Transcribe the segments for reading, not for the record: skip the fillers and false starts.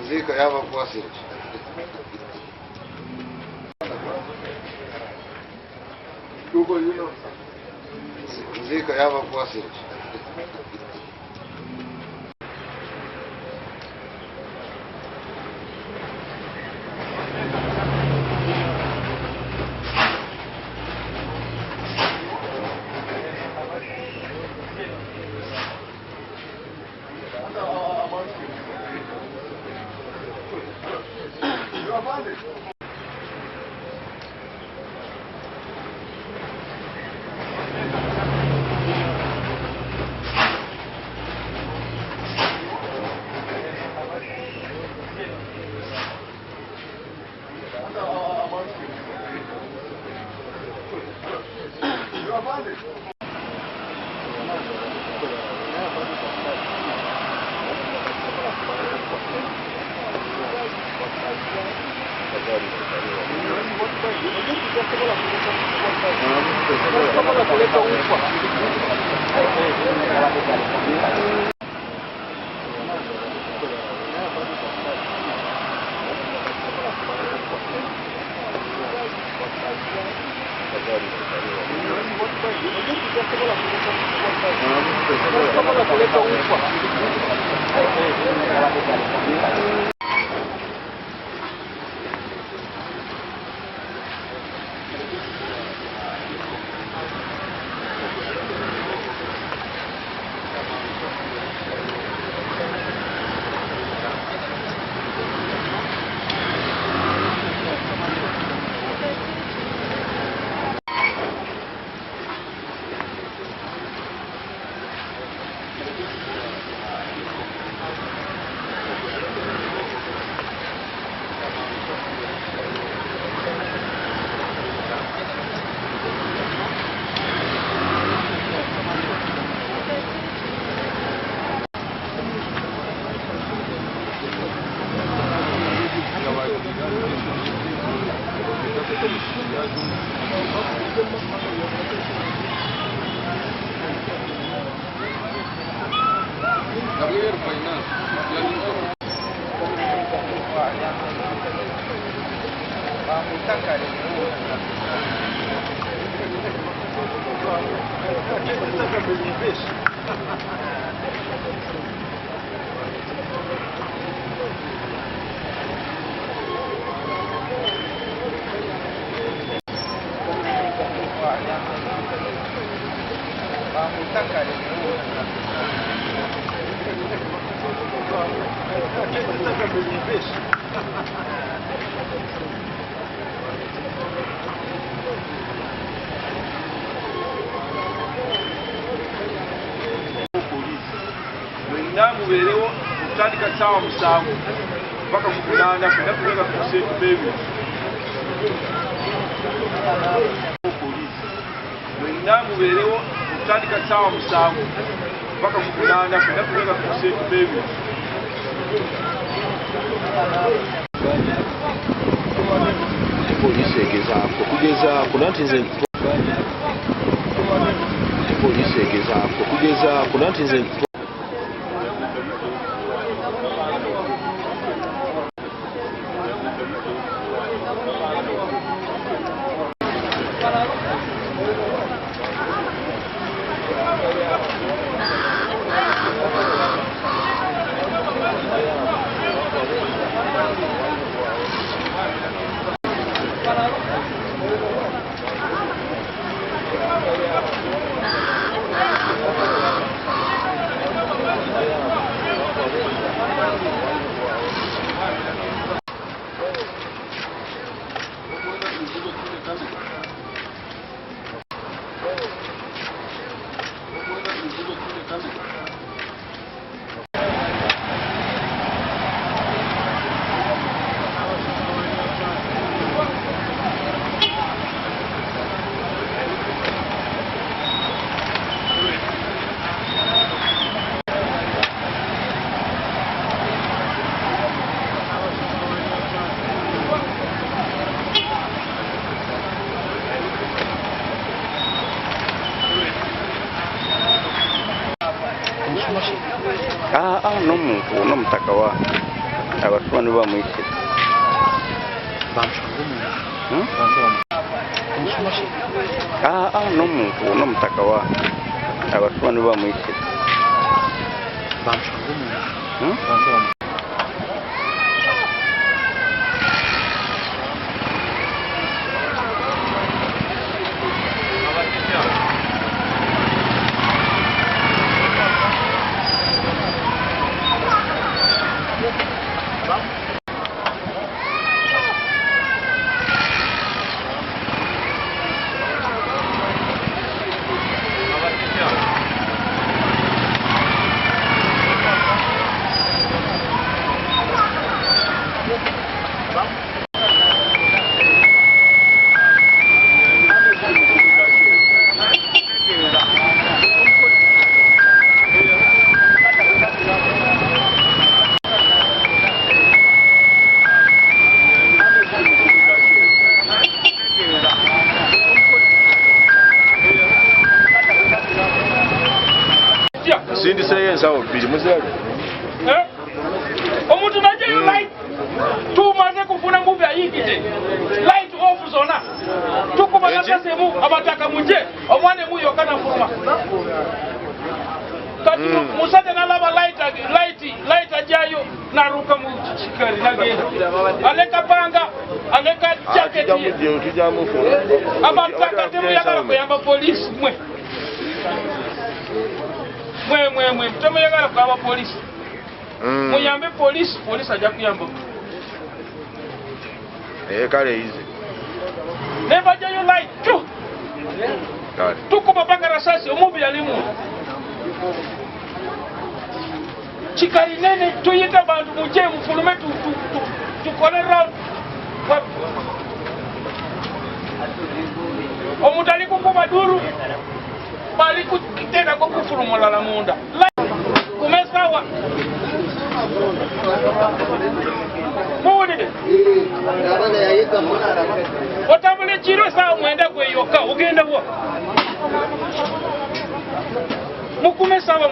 Zika yava kuwasili. Zika yava kuwasili. muberewo okutandika ssaawa 7 mpaka ku 8 fenna tugenda ku kiseetu beebi namubeerewo okutandika ssaawa 7 paka ku 8 nakugenda ku kiseetu beebi poliisi egezaako nanti nze poliisi egezaako nanti nze n'omuntu n'omutaka wa abasumani bamwise n'omuntu n'omutaka wa abasumani bamwise sindiseyo ensawo 2 muzali omuntu najeyo light tumaze kufuna nguvu ayingidde light off zona tukuba nasasemu abataka muje omwane muyo kana furuma kati musate nalaba light ajayo naruka mu kikari nagenda aleka panga aleka jacket abataka temu yagala kuyamba polisi mwe temuyagala kwaba polisi muyambe polisi ajja kuyamba kale ize nebajayo light tukuba paka rasasi omubi yalimu kikali nene tuyita bantu muje mufulume tukole round omuntu ali kukuba duru bali kutenda ko kufulumula la munda kumesawa muwulire otambule kiro sawa mwenda gweyoka ugenda bwa mukumesawa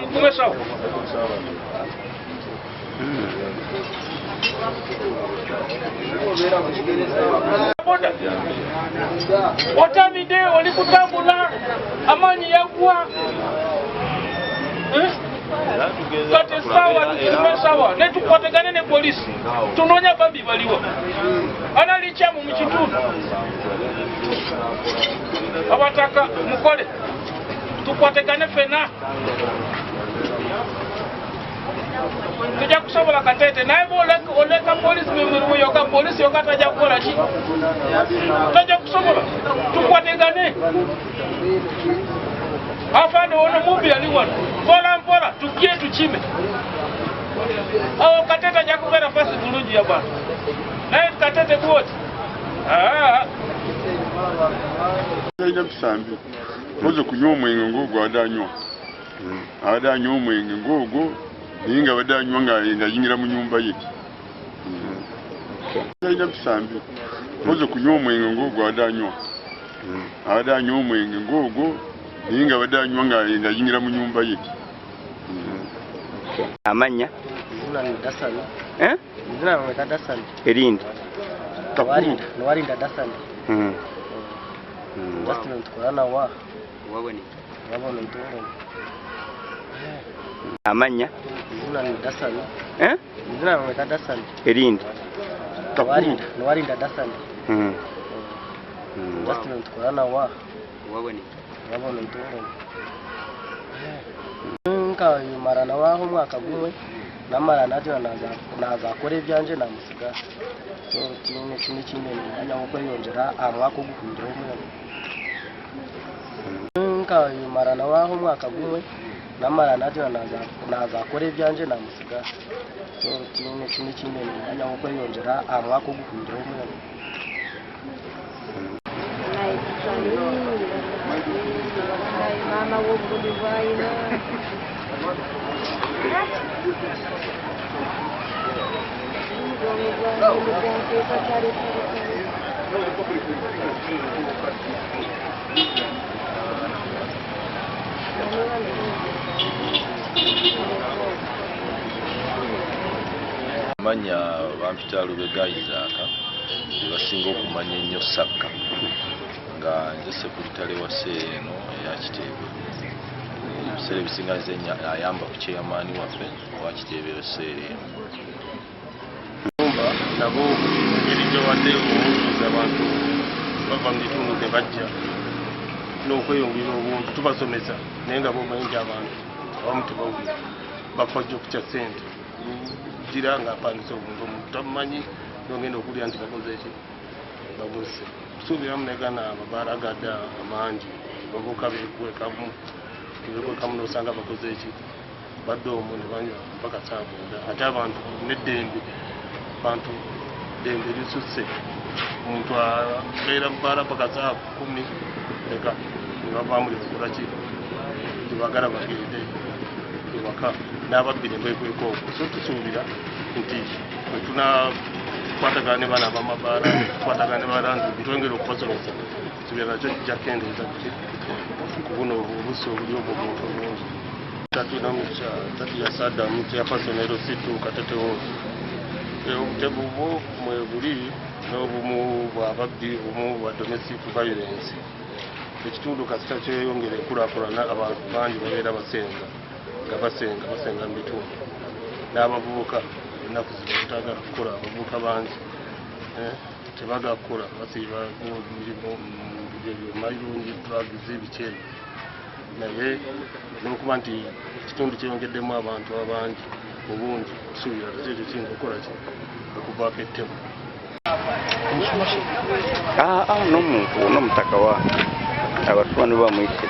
otamide oli kutambula amanyi yagwa kati sawa netukwategane ne polisi tunonya bambi baliwo analikyamu mu kitundu abataka mukole tukwategane fena tujja kusobola katete naye oleka polisi mimirumu yoka polisi yoka tajja kukola ki tajja kusobola tukwategane afande ono mubi yali wano mpola tukie tukime awo katete ajja kubeera fasi bulungi ya bantu naye katete bwoti Ina bisambi. Mozo kunywa omwenge ng'ogwo adanywa. Adanywa omwenge ng'ogwo ninga badanywa nga yingira mu nyumba ye. Ina bisambi. Mozo kunywa omwenge ng'ogwo adanywa. Adanywa omwenge ng'ogwo ninga badanywa nga yingira mu nyumba ye. Amanya Zina ni Dasani. Zina ni Dasani. erindi Nwarinda Dasani. Investment korana wabone wabona ntungo. amanya Zina ni Dasani. Zina ni Dasani. erindi Nwarinda Dasani. Investment korana wabone wabona ntungo. Nka marana waho mwaka gumwe namara najo nazakora ibyanje namusiga so kimwe anya uko yongera amwaka guhindura umwe nka marana waho mwaka gumwe namara najo nazakora ibyanje namusiga so kimwe anya uko yongera amwaka guhindura umwe mama wo kulivaina Manya bampita Lubega Isaac basinga okumanya ennyo Sakka nga nze sekuritale wa eno eya Kiteebe ebiseera ebisinga nze ayamba ku kyeyamaani waffe owa Kiteebe ebiseera eno nabo engeri gyewadde okuwuliza abantu bava mu bitundu gye bajja n'okweyongera obuntu tubasomesa naye nga bomanyi nti abantu abamu tebawulira bafajja okukya ssente gira nga apandisa obuntu omuntu tamumanyi nogenda okulya nti bakoze eki babuze tusuubira munegana amabaala agadde amangi bavuka bekwekamu n'osanga bakoze eki badde omwo ne banywa mpaka saabunda ate abantu n'eddembe abantu dembe lisusse omuntu abeera mubaala paka saa 10 leka nebavaamu libakolaki tebagala bagende ewaka n'ababbiri mbwekweka okwo so tusuubira nti bwetunakwatagana ne bana abamabaala tukwatagana ne balanzi ntwongere okubasomesa tusuubira nakyo kijja kukendeeza kubuna obubusi obuli obwo omuntu obungi tatu ya Sadamu tyapasonero situuka tetewoozi obutebu bwo mwebuli n'obumu bwababbi obumu bwa domestic violence ekitundu kasita kyeyongera enkulaakulana abantu bangi babeera basenga mu bitundu n'abavubuka ennaku zino tutaagala kukola abavubuka bangi tebagala kukola basiiba mirimu mayirungi drugs bikyebi naye n'okuba nti ekitundu kyeyongeddemu abantu abangi obungi kusuubira tekyo kiyinza okukola ki okuvaako ettemu n'omuntu n'omutaka wa abaswani bamwise